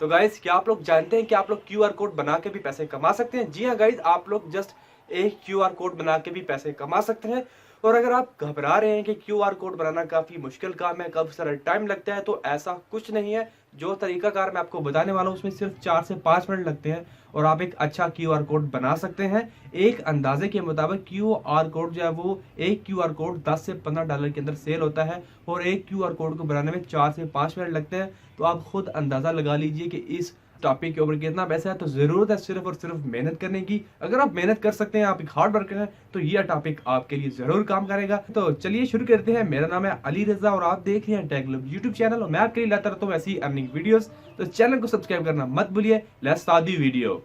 तो गाइज क्या आप लोग जानते हैं कि आप लोग क्यूआर कोड बना के भी पैसे कमा सकते हैं? जी हाँ गाइज, आप लोग जस्ट एक क्यूआर कोड बना के भी पैसे कमा सकते हैं। और अगर आप घबरा रहे हैं कि क्यूआर कोड बनाना काफी मुश्किल काम है, काफी सारा टाइम लगता है, तो ऐसा कुछ नहीं है। जो तरीकाकार मैं आपको बताने वाला हूँ उसमें सिर्फ 4 से 5 मिनट लगते हैं और आप एक अच्छा क्यूआर कोड बना सकते हैं। एक अंदाजे के मुताबिक क्यूआर कोड जो है वो एक क्यूआर कोड 10 से 15 डॉलर के अंदर सेल होता है और एक क्यूआर कोड को बनाने में 4 से 5 मिनट लगते हैं। तो आप खुद अंदाजा लगा लीजिए कि इस टॉपिक के ऊपर कितना पैसा है। तो जरूरत है सिर्फ और सिर्फ मेहनत करने की। अगर आप मेहनत कर सकते हैं, आप एक हार्ड वर्कर हैं, तो यह टॉपिक आपके लिए जरूर काम करेगा। तो चलिए शुरू करते हैं। मेरा नाम है अली रजा और आप देख रहे हैं टेक ग्लोब यूट्यूब चैनल और मैं आपके लिए लाता रहता हूँ ऐसी अर्निंग वीडियोस। तो चैनल को सब्सक्राइब करना मत भूलिए। Let's start the video.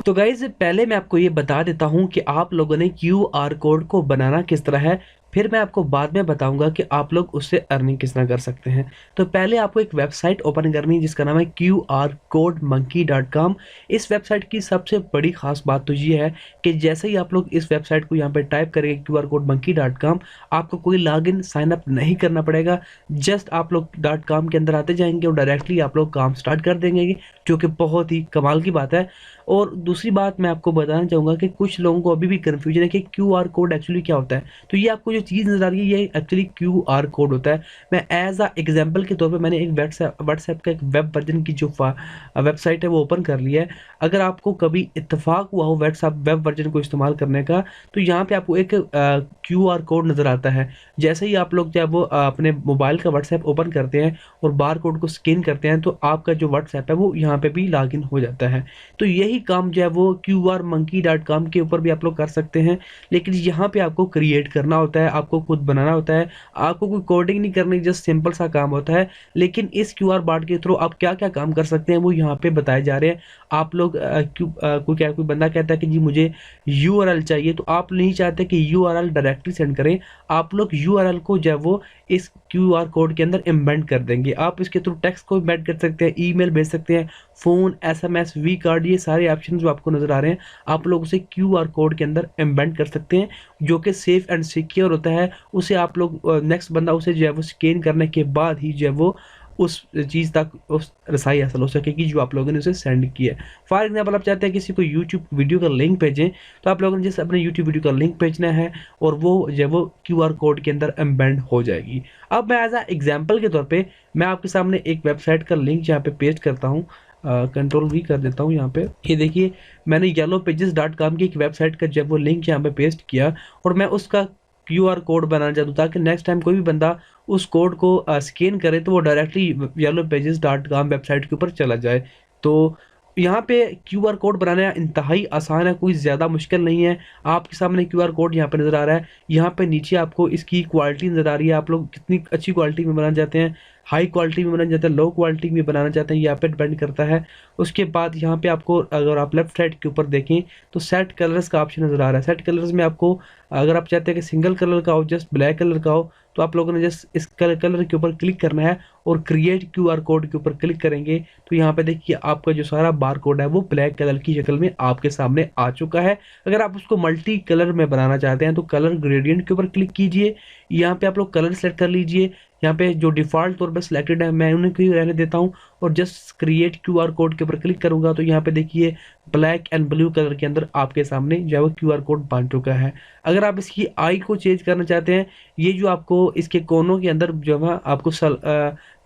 तो गाइज पहले मैं आपको ये बता देता हूँ कि आप लोगों ने क्यूआर कोड को बनाना किस तरह है, फिर मैं आपको बाद में बताऊंगा कि आप लोग उससे अर्निंग किस तरह कर सकते हैं। तो पहले आपको एक वेबसाइट ओपन करनी है जिसका नाम है qrcodemonkey.com। इस वेबसाइट की सबसे बड़ी खास बात तो ये है कि जैसे ही आप लोग इस वेबसाइट को यहाँ पे टाइप करेंगे qrcodemonkey.com, आपको कोई लॉगिन साइन अप नहीं करना पड़ेगा। जस्ट आप लोग .com के अंदर आते जाएंगे और डायरेक्टली आप लोग काम स्टार्ट कर देंगे, जो कि बहुत ही कमाल की बात है। और दूसरी बात मैं आपको बताना चाहूँगा कि कुछ लोगों को अभी भी कन्फ्यूजन है कि क्यूआर कोड एक्चुअली क्या होता है। तो ये आपको जो चीज़ नज़र आ रही है ये एक्चुअली क्यूआर कोड होता है। मैं एज एग्जांपल के तौर पे मैंने एक व्हाट्सएप का एक वेब वर्जन की जो वेबसाइट है वो ओपन कर लिया है। अगर आपको कभी इत्तेफाक हुआ हो व्हाट्सएप वेब वर्जन को इस्तेमाल करने का, तो यहाँ पे आपको एक क्यूआर कोड नज़र आता है। जैसे ही आप लोग जब वो अपने मोबाइल का व्हाट्सएप ओपन करते हैं और बार कोड को स्कैन करते हैं, तो आपका जो व्हाट्सएप है वो यहाँ पे भी लॉगिन हो जाता है। तो यही काम जो है वो qrmonkey.com के ऊपर भी आप लोग कर सकते हैं, लेकिन यहाँ पे आपको क्रिएट करना होता है, आपको खुद बनाना होता है, आपको कोई कोडिंग नहीं करनी, जस्ट सिंपल सा काम होता है। लेकिन इस क्यूआर बार्ड के थ्रू आप क्या क्या काम कर सकते हैं वो यहाँ पे बताए जा रहे हैं। आप लोग कोई बंदा कहता है कि जी मुझे यूआरएल चाहिए, तो आप नहीं चाहते कि यूआरएल डायरेक्टली सेंड करें, आप लोग यूआरएल को जो है वो इस क्यूआर कोड के अंदर एम्बेड कर देंगे। आप इसके थ्रू टेक्स्ट को एम्बेड कर सकते हैं, ईमेल भेज सकते हैं, फोन, एसएमएस, वी कार्ड, ये सारे ऑप्शन जो आपको नजर आ रहे हैं आप लोग उसे क्यूआर कोड के अंदर एम्बेड कर सकते हैं, जो कि सेफ एंड सिक्योर होता है। उसे आप लोग नेक्स्ट बंदा उसे जो है वो स्कैन करने के बाद ही जो है वो उस चीज़ तक उस रसाई हासिल हो सकेगी जो आप लोगों ने उसे सेंड किया है। फॉर एग्जाम्पल आप चाहते हैं किसी को यूट्यूब वीडियो का लिंक भेजें, तो आप लोगों ने जैसे अपने यूट्यूब वीडियो का लिंक भेजना है और वो जो वो क्यूआर कोड के अंदर एम्बेड हो जाएगी। अब मैं एज अ एग्जाम्पल के तौर पे मैं आपके सामने एक वेबसाइट का लिंक यहाँ पे पेस्ट करता हूँ, कंट्रोल भी कर देता हूँ। यहाँ पे ये देखिए मैंने yellowpages.com की एक वेबसाइट का जब वो लिंक यहाँ पे पेस्ट किया और मैं उसका क्यूआर कोड बनाना चाहता हूँ ताकि नेक्स्ट टाइम कोई भी बंदा उस कोड को स्कैन करे तो वो डायरेक्टली yellowpages.com वेबसाइट के ऊपर चला जाए। तो यहाँ पे क्यूआर कोड बनाना इंतहाई आसान है, कोई ज़्यादा मुश्किल नहीं है। आपके सामने क्यूआर कोड यहाँ पे नज़र आ रहा है, यहाँ पे नीचे आपको इसकी क्वालिटी नज़र आ रही है। आप लोग कितनी अच्छी क्वालिटी में बनाना चाहते हैं, हाई क्वालिटी में बनाना चाहते हैं, लो क्वालिटी में बनाना चाहते हैं, यहाँ पे डिपेंड करता है। उसके बाद यहाँ पे आपको अगर आप लेफ्ट साइड के ऊपर देखें तो सेट कलर्स का ऑप्शन नज़र आ रहा है। सेट कलर्स में आपको अगर आप चाहते हैं कि सिंगल कलर का हो, जस्ट ब्लैक कलर का हो, तो आप लोगों ने जस्ट इस कलर के ऊपर क्लिक करना है और क्रिएट क्यूआर कोड के ऊपर क्लिक करेंगे तो यहाँ पे देखिए आपका जो सारा बार कोड है वो ब्लैक कलर की शक्ल में आपके सामने आ चुका है। अगर आप उसको मल्टी कलर में बनाना चाहते हैं तो कलर ग्रेडियंट के ऊपर क्लिक कीजिए, यहाँ पे आप लोग कलर सेलेक्ट कर लीजिए। यहाँ पे जो डिफ़ॉल्ट तौर पे सिलेक्टेड है मैं उन्हें को रहने देता हूँ और जस्ट क्रिएट क्यूआर कोड के ऊपर क्लिक करूंगा तो यहाँ पे देखिए ब्लैक एंड ब्लू कलर के अंदर आपके सामने जो है वो क्यूआर कोड बन चुका है। अगर आप इसकी आई को चेंज करना चाहते हैं, ये जो आपको इसके कोनों के अंदर जो है आपको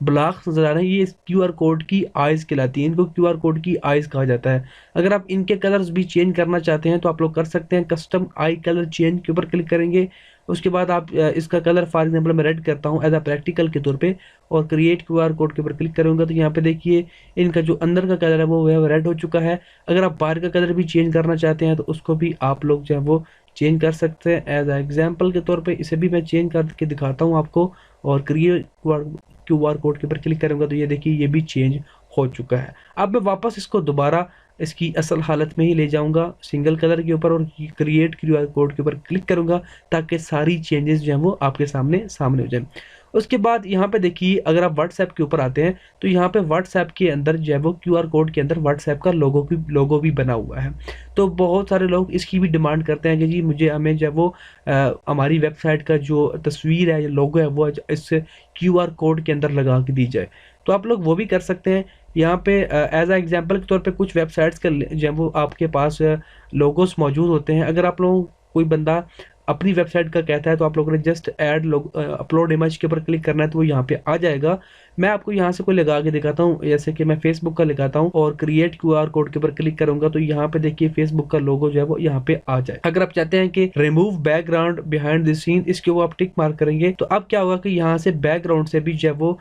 ब्लॉक्स नजर आ रहे हैं, ये क्यूआर कोड की आइज़ कहलाती है, इनको क्यूआर कोड की आइज़ कहा जाता है। अगर आप इनके कलर्स भी चेंज करना चाहते हैं तो आप लोग कर सकते हैं, कस्टम आई कलर चेंज के ऊपर क्लिक करेंगे। उसके बाद आप इसका कलर फॉर एग्जांपल मैं रेड करता हूं एज अ प्रैक्टिकल के तौर पे और क्रिएट क्यूआर कोड के ऊपर क्लिक करूंगा तो यहाँ पे देखिए इनका जो अंदर का कलर है वो रेड हो चुका है। अगर आप बाहर का कलर भी चेंज करना चाहते हैं तो उसको भी आप लोग जो है वो चेंज कर सकते हैं। एज अ एग्जाम्पल के तौर पर इसे भी मैं चेंज करके दिखाता हूँ आपको और क्रिएट क्यूआर कोड के ऊपर क्लिक करूंगा तो ये देखिए ये भी चेंज हो चुका है। अब मैं वापस इसको दोबारा इसकी असल हालत में ही ले जाऊंगा सिंगल कलर के ऊपर और क्रिएट क्यूआर कोड के ऊपर क्लिक करूंगा ताकि सारी चेंजेस जो है वो आपके सामने हो जाए। उसके बाद यहाँ पे देखिए अगर आप व्हाट्सएप के ऊपर आते हैं तो यहाँ पे व्हाट्सएप के अंदर जो है वो क्यूआर कोड के अंदर व्हाट्सएप का लोगो भी बना हुआ है। तो बहुत सारे लोग इसकी भी डिमांड करते हैं कि जी मुझे हमें जो है वो हमारी वेबसाइट का जो तस्वीर है या लोगो है वो इस क्यूआर कोड के अंदर लगा के दी जाए। तो आप लोग वो भी कर सकते हैं। यहाँ पे एज अ एग्जांपल के तौर पे कुछ वेबसाइट्स का जो है वो आपके पास लोगोस मौजूद होते हैं। अगर आप लोग कोई बंदा अपनी वेबसाइट का कहता है तो आप लोगों ने जस्ट ऐड अपलोड इमेज के ऊपर क्लिक करना है तो वो यहाँ पे आ जाएगा। मैं आपको यहाँ से कोई लगा के दिखाता हूँ, जैसे कि मैं फेसबुक का लगाता हूँ और क्रिएट क्यूआर कोड के ऊपर क्लिक करूंगा तो यहाँ पे देखिए फेसबुक का लोगो जो है वो यहाँ पे आ जाए। अगर आप चाहते हैं कि remove background behind the scene, इसके वो आप टिक मार्क करेंगे तो अब क्या होगा कि यहाँ से बैकग्राउंड से भी जो है वो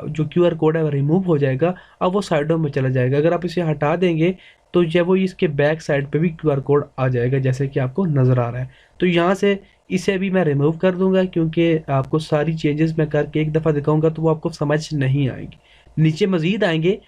जो क्यूआर कोड है वो रिमूव हो जाएगा, अब वो साइडों में चला जाएगा। अगर आप इसे हटा देंगे तो जो है वो इसके बैक साइड पे भी क्यूआर कोड आ जाएगा जैसे कि आपको नजर आ रहा है। तो यहाँ से इसे भी मैं रिमूव कर दूंगा क्योंकि आपको सारी चेंजेस मैं करके एक दफ़ा दिखाऊंगा तो वो आपको समझ नहीं आएगी। नीचे मजीद आएंगे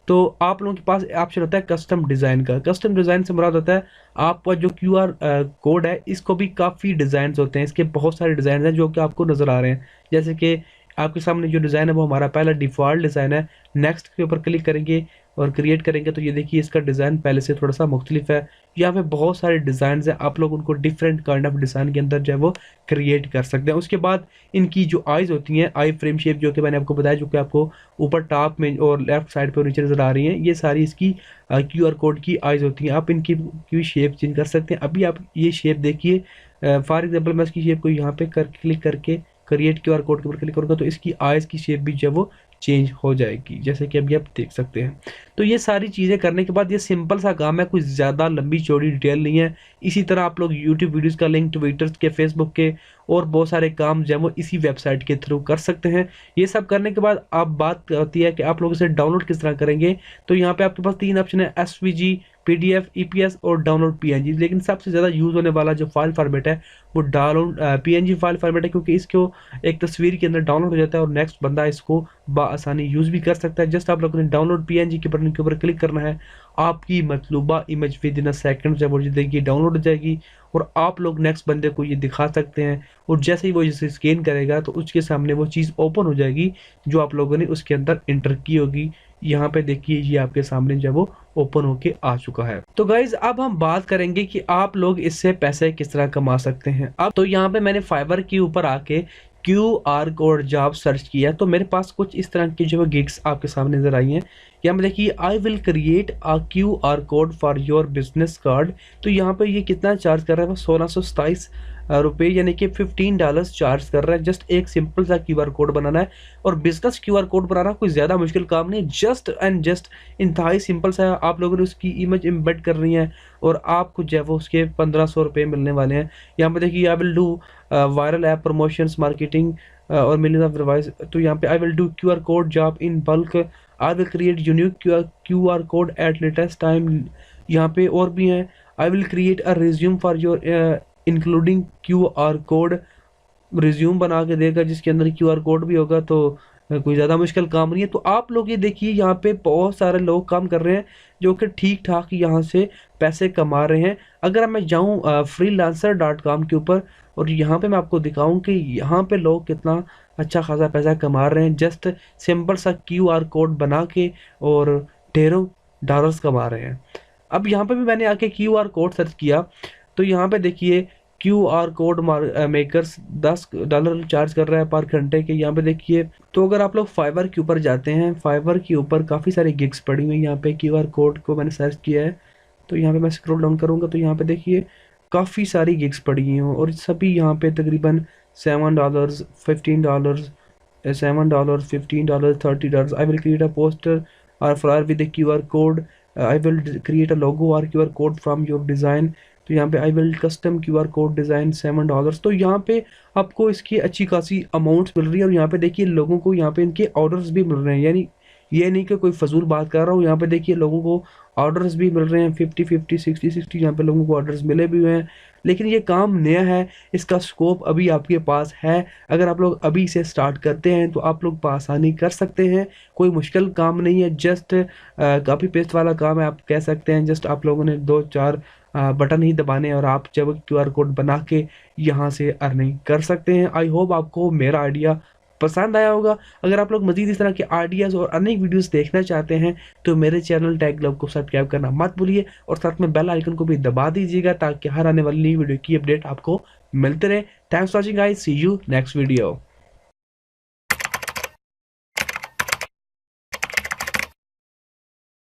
तो आप लोगों के पास ऑप्शन होता है कस्टम डिज़ाइन का। कस्टम डिज़ाइन से मुराद होता है आपका जो क्यूआर कोड है इसको भी काफ़ी डिज़ाइन होते हैं, इसके बहुत सारे डिज़ाइन हैं जो कि आपको नज़र आ रहे हैं। जैसे कि आपके सामने जो डिज़ाइन है वो हमारा पहला डिफ़ॉल्ट डिज़ाइन है। नेक्स्ट के ऊपर क्लिक करेंगे और क्रिएट करेंगे तो ये देखिए इसका डिज़ाइन पहले से थोड़ा सा मुख्तलिफ है। यहाँ पे बहुत सारे डिज़ाइन हैं, आप लोग उनको डिफरेंट काइंड ऑफ डिज़ाइन के अंदर जो है वो क्रिएट कर सकते हैं। उसके बाद इनकी जो आइज़ होती हैं, आई फ्रेम शेप जो कि मैंने आपको बताया, जो कि आपको ऊपर टॉप में और लेफ्ट साइड पे और नीचे नज़र आ रही हैं, ये सारी इसकी क्यूआर कोड की आइज़ होती हैं। आप इनकी की शेप चेंज कर सकते हैं। अभी आप ये शेप देखिए, फॉर एग्जाम्पल मैं इसकी शेप को यहाँ पे क्लिक करके क्रिएट क्यूआर कोड के ऊपर क्लिक करूँगा तो इसकी आइज़ की शेप भी जो है वो चेंज हो जाएगी जैसे कि अभी आप देख सकते हैं। तो ये सारी चीज़ें करने के बाद ये सिंपल सा काम है, कोई ज़्यादा लंबी चौड़ी डिटेल नहीं है। इसी तरह आप लोग यूट्यूब वीडियोस का लिंक ट्विटर के, फेसबुक के और बहुत सारे काम जो है वो इसी वेबसाइट के थ्रू कर सकते हैं। ये सब करने के बाद आप बात होती है कि आप लोग इसे डाउनलोड किस तरह करेंगे। तो यहाँ पे आपके पास 3 ऑप्शन है, SVG, PDF, EPS और डाउनलोड PNG। लेकिन सबसे ज़्यादा यूज़ होने वाला जो फाइल फॉर्मेट है वो डाउनलोड PNG फाइल फॉर्मेट है, क्योंकि इसको एक तस्वीर के अंदर डाउनलोड हो जाता है और नेक्स्ट बंदा इसको आसानी यूज़ भी कर सकता है। जस्ट आप लोगों ने डाउनलोड PNG के बटन के ऊपर क्लिक करना है, आपकी मतलूबा image within a second जब देखिए डाउनलोड हो जाएगी और आप लोग नेक्स्ट बंदे को ये दिखा सकते हैं। और जैसे ही वो इसे स्कैन करेगा तो उसके सामने वो चीज़ ओपन हो जाएगी जो आप लोगों ने उसके अंदर इंटर की होगी। यहाँ पे देखिए ये आपके सामने जब वो ओपन होके आ चुका है। तो गाइज अब हम बात करेंगे कि आप लोग इससे पैसे किस तरह कमा सकते हैं। अब तो यहाँ पे मैंने फाइवर के ऊपर आके QR कोड जॉब सर्च किया तो मेरे पास कुछ इस तरह की जो गिग्स आपके सामने नजर आई हैं। यहाँ पे देखिए I will create a QR code for your business card. तो यहाँ पे ये कितना चार्ज कर रहा है, वो 1627 रुपये यानी कि $15 चार्ज कर रहा है। जस्ट एक सिंपल सा QR कोड बनाना है और बिजनेस QR कोड बनाना कोई ज़्यादा मुश्किल काम नहीं, जस्ट एंड जस्ट इंतहाई सिंपल सा है। आप लोगों ने उसकी इमेज एम्बेड करनी है और आपको जो है वो उसके 1500 रुपये मिलने वाले हैं। यहाँ पे देखिए I will do viral app promotions marketing और मिलियंस ऑफ रिवाइज। तो यहाँ पे I will do QR code job in bulk, I will create unique QR code at latest time. यहाँ पे और भी हैं, I will create a resume for your including QR code. Resume बना के देगा जिसके अंदर QR कोड भी होगा। तो कोई ज़्यादा मुश्किल काम नहीं है। तो आप लोग ये देखिए यहाँ पे बहुत सारे लोग काम कर रहे हैं जो कि ठीक ठाक यहाँ से पैसे कमा रहे हैं। अगर मैं जाऊँ freelancer.com के ऊपर और यहाँ पे मैं आपको दिखाऊं कि यहाँ पे लोग कितना अच्छा खासा पैसा कमा रहे हैं, जस्ट सिंपल सा QR कोड बना के और ढेरों डॉलर्स कमा रहे हैं। अब यहाँ पे भी मैंने आके QR कोड सर्च किया तो यहाँ पे देखिए QR कोड मेकर्स $10 चार्ज कर रहा है पर घंटे के। यहाँ पे देखिए तो अगर आप लोग फाइवर के ऊपर जाते हैं, फाइवर के ऊपर काफ़ी सारे गिग्स पड़ी हुई हैं। यहाँ पे QR कोड को मैंने सर्च किया है तो यहाँ पे मैं स्क्रॉल डाउन करूँगा तो यहाँ पे देखिए काफ़ी सारी गिग्स पड़ी हुई हैं और सभी यहाँ पे तकरीबन $7, $15, $7, $15, $30। I will create a poster or flyer with QR code, I will create a logo or QR code from your design. तो यहाँ पे I will custom QR code design $7। तो यहाँ पे आपको इसकी अच्छी खासी अमाउंट्स मिल रही है और यहाँ पे देखिए लोगों को यहाँ पे इनके ऑर्डर्स भी मिल रहे हैं। यानी ये नहीं कि कोई फजूल बात कर रहा हूँ, यहाँ पे देखिए लोगों को ऑर्डर्स भी मिल रहे हैं 50-50, 60-60 यहाँ पे लोगों को ऑर्डर्स मिले भी हुए हैं। लेकिन ये काम नया है, इसका स्कोप अभी आपके पास है। अगर आप लोग अभी इसे स्टार्ट करते हैं तो आप लोग बआसानी कर सकते हैं, कोई मुश्किल काम नहीं है, जस्ट कॉपी पेस्ट वाला काम है आप कह सकते हैं। जस्ट आप लोगों ने 2-4 बटन ही दबाने और आप जब QR कोड बना के यहाँ से अर्निंग कर सकते हैं। आई होप आपको मेरा आइडिया पसंद आया होगा। अगर आप लोग मजीद इस तरह के आइडियाज़ और अनेक वीडियोस देखना चाहते हैं तो मेरे चैनल टेक ग्लोब को सब्सक्राइब करना मत भूलिए और साथ में बेल आइकन को भी दबा दीजिएगा ताकि हर आने वाली नई वीडियो की अपडेट आपको मिलते रहे। Thanks for watching guys, see you next video.